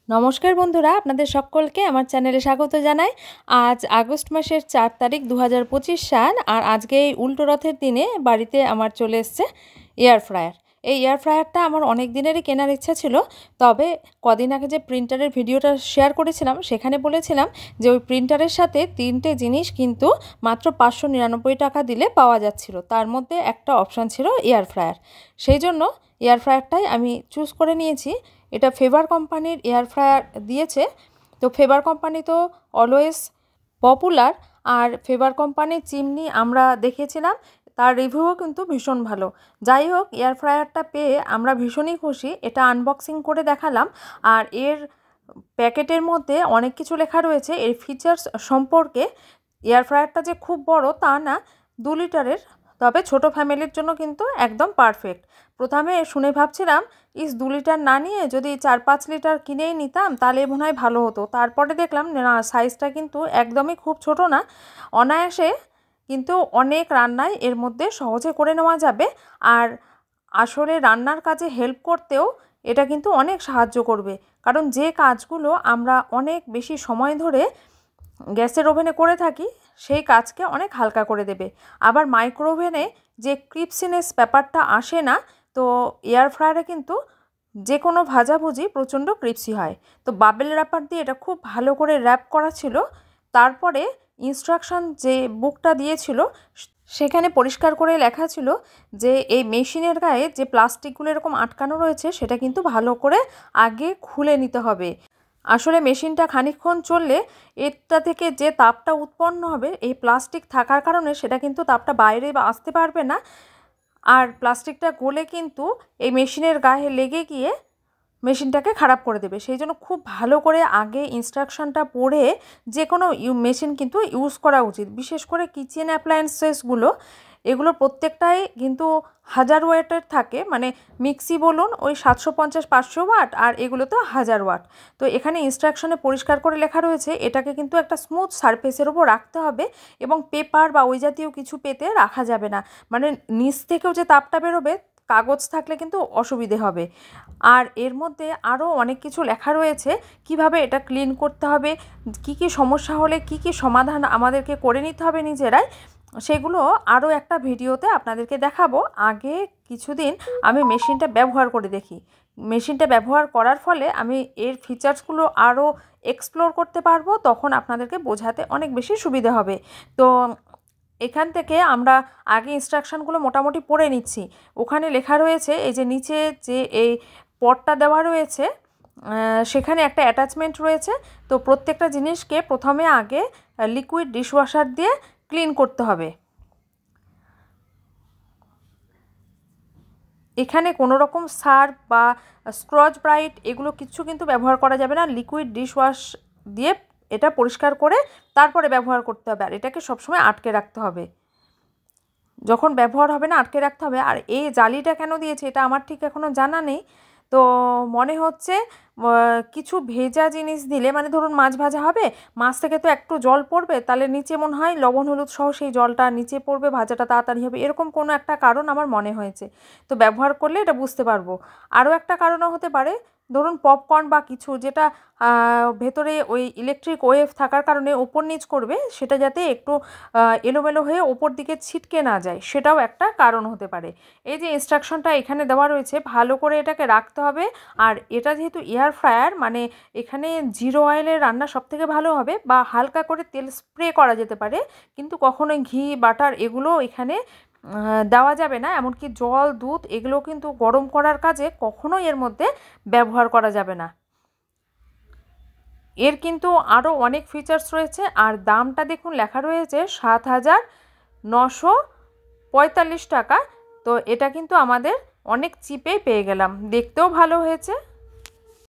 নমস্কার বন্ধুরা, আপনাদের সকলকে আমার চ্যানেলে স্বাগত জানাই। আজ আগস্ট মাসের 4 তারিখ 2025 সাল। আর আজকে এই উল্টো রথের দিনে বাড়িতে আমার চলে এসছে এয়ার ফ্রায়ার। এই এয়ার ফ্রায়ারটা আমার অনেক দিনেরই কেনার ইচ্ছা ছিল, তবে কদিন আগে যে প্রিন্টারের ভিডিওটা শেয়ার করেছিলাম সেখানে বলেছিলাম যে ওই প্রিন্টারের সাথে 3টে জিনিস কিন্তু মাত্র 599 টাকা দিলে পাওয়া যাচ্ছিল, তার মধ্যে একটা অপশান ছিল এয়ার ফ্রায়ার। সেই জন্য এয়ার ফ্রায়ারটাই আমি চুজ করে নিয়েছি। এটা ফেভার কোম্পানির এয়ার ফ্রায়ার দিয়েছে। তো ফেভার কোম্পানি তো অলওয়েজ পপুলার, আর ফেভার কোম্পানির চিমনি আমরা দেখেছিলাম, তার রিভিউও কিন্তু ভীষণ ভালো। যাই হোক, এয়ার ফ্রায়ারটা পেয়ে আমরা ভীষণই খুশি। এটা আনবক্সিং করে দেখালাম, আর এর প্যাকেটের মধ্যে অনেক কিছু লেখা রয়েছে এর ফিচার্স সম্পর্কে। এয়ার ফ্রায়ারটা যে খুব বড় তা না, 2 লিটারের, তবে ছোট ফ্যামিলির জন্য কিন্তু একদম পারফেক্ট। প্রথমে শুনে ভাবছিলাম 2 লিটার না নিয়ে যদি 4-5 লিটার কিনেই নিতাম তাহলে মনে হয় ভালো হতো। তারপরে দেখলাম না, সাইজটা কিন্তু একদমই খুব ছোট না, অনায়াসে কিন্তু অনেক রান্নায় এর মধ্যে সহজে করে নেওয়া যাবে। আর আসলে রান্নার কাজে হেল্প করতেও এটা কিন্তু অনেক সাহায্য করবে, কারণ যে কাজগুলো আমরা অনেক বেশি সময় ধরে গ্যাসের ওভেনে করে থাকি সেই কাজকে অনেক হালকা করে দেবে। আবার মাইক্রো ওভেনে যে ক্রিপসিনেস ব্যাপারটা আসে না, তো এয়ার ফ্রায়ারে কিন্তু যে কোনো ভাজাভুজি প্রচণ্ড ক্রিপসি হয়। তো বাবেল র্যাপার দিয়ে এটা খুব ভালো করে র্যাপ করা ছিল। তারপরে ইনস্ট্রাকশন যে বুকটা দিয়েছিল সেখানে পরিষ্কার করে লেখা ছিল যে এই মেশিনের গায়ে যে প্লাস্টিকগুলো এরকম আটকানো রয়েছে সেটা কিন্তু ভালো করে আগে খুলে নিতে হবে। আসলে মেশিনটা খানিকক্ষণ চললে এটা থেকে যে তাপটা উৎপন্ন হবে, এই প্লাস্টিক থাকার কারণে সেটা কিন্তু তাপটা বাইরে আসতে পারবে না, আর প্লাস্টিকটা গলে কিন্তু এই মেশিনের গায়ে লেগে গিয়ে মেশিনটাকে খারাপ করে দেবে। সেই জন্য খুব ভালো করে আগে ইনস্ট্রাকশনটা পড়ে যে কোনো মেশিন কিন্তু ইউজ করা উচিত। বিশেষ করে কিচেন অ্যাপ্লায়েন্সেসগুলো, এগুলো প্রত্যেকটাই কিন্তু 1000 ওয়াটের থাকে, মানে মিক্সি বলুন ওই 750-500 ওয়াট, আর এগুলো তো 1000 ওয়াট। তো এখানে ইনস্ট্রাকশনে পরিষ্কার করে লেখা রয়েছে এটাকে কিন্তু একটা স্মুথ সারফেসের ওপর রাখতে হবে, এবং পেপার বা ওই জাতীয় কিছু পেতে রাখা যাবে না, মানে নিচ থেকেও যে তাপটা বেরোবে, কাগজ থাকলে কিন্তু অসুবিধে হবে। আর এর মধ্যে আরও অনেক কিছু লেখা রয়েছে, কিভাবে এটা ক্লিন করতে হবে, কি কি সমস্যা হলে কি কি সমাধান আমাদেরকে করে নিতে হবে নিজেরাই, সেগুলো আরও একটা ভিডিওতে আপনাদেরকে দেখাবো। আগে কিছুদিন আমি মেশিনটা ব্যবহার করে দেখি। মেশিনটা ব্যবহার করার ফলে আমি এর ফিচার্সগুলো আরও এক্সপ্লোর করতে পারবো, তখন আপনাদেরকে বোঝাতে অনেক বেশি সুবিধা হবে। তো এখান থেকে আমরা আগে ইনস্ট্রাকশানগুলো মোটামুটি পড়ে নিচ্ছি। ওখানে লেখা রয়েছে এই যে নিচে যে এই পটটা দেওয়া রয়েছে, সেখানে একটা অ্যাটাচমেন্ট রয়েছে। তো প্রত্যেকটা জিনিসকে প্রথমে আগে লিকুইড ডিশওয়াশার দিয়ে ক্লিন করতে হবে। এখানে কোনো রকম সার্ফ বা স্ক্রচ ব্রাইট এগুলো কিচ্ছু কিন্তু ব্যবহার করা যাবে না। লিকুইড ডিশওয়াশ দিয়ে এটা পরিষ্কার করে তারপরে ব্যবহার করতে হবে, আর এটাকে সবসময় আটকে রাখতে হবে। যখন ব্যবহার হবে না আটকে রাখতে হবে। আর এই জালিটা কেন দিয়েছে এটা আমার ঠিক এখনও জানা নেই। তো মনে হচ্ছে কিছু ভেজা জিনিস দিলে, মানে ধরুন মাছ ভাজা হবে, মাছ থেকে তো একটু জল পড়বে, তাহলে নিচে মনে হয় লবণ হলুদ সহ সেই জলটা নিচে পড়বে, ভাজাটা তাড়াতাড়ি হবে, এরকম কোনো একটা কারণ আমার মনে হয়েছে। তো ব্যবহার করলে এটা বুঝতে পারবো। আরও একটা কারণও হতে পারে, ধরুন পপকর্ন বা কিছু যেটা ভেতরে ওই ইলেকট্রিক ওয়েভ থাকার কারণে ওপর নিচ করবে, সেটা যাতে একটু এলোমেলো হয়ে ওপর দিকে ছিটকে না যায়, সেটাও একটা কারণ হতে পারে। এই যে ইনস্ট্রাকশনটা এখানে দেওয়া রয়েছে, ভালো করে এটাকে রাখতে হবে। আর এটা যেহেতু এয়ার ফ্রায়ার, মানে এখানে 0 অয়েলে রান্না সবথেকে ভালো হবে, বা হালকা করে তেল স্প্রে করা যেতে পারে, কিন্তু কখনোই ঘি বাটার এগুলো এখানে দেওয়া যাবে না। এমনকি জল দুধ এগুলো কিন্তু গরম করার কাজে কখনোই এর মধ্যে ব্যবহার করা যাবে না। এর কিন্তু আরও অনেক ফিচার্স রয়েছে, আর দামটা দেখুন লেখা রয়েছে 7,945 টাকা। তো এটা কিন্তু আমাদের অনেক চিপেই পেয়ে গেলাম, দেখতেও ভালো হয়েছে।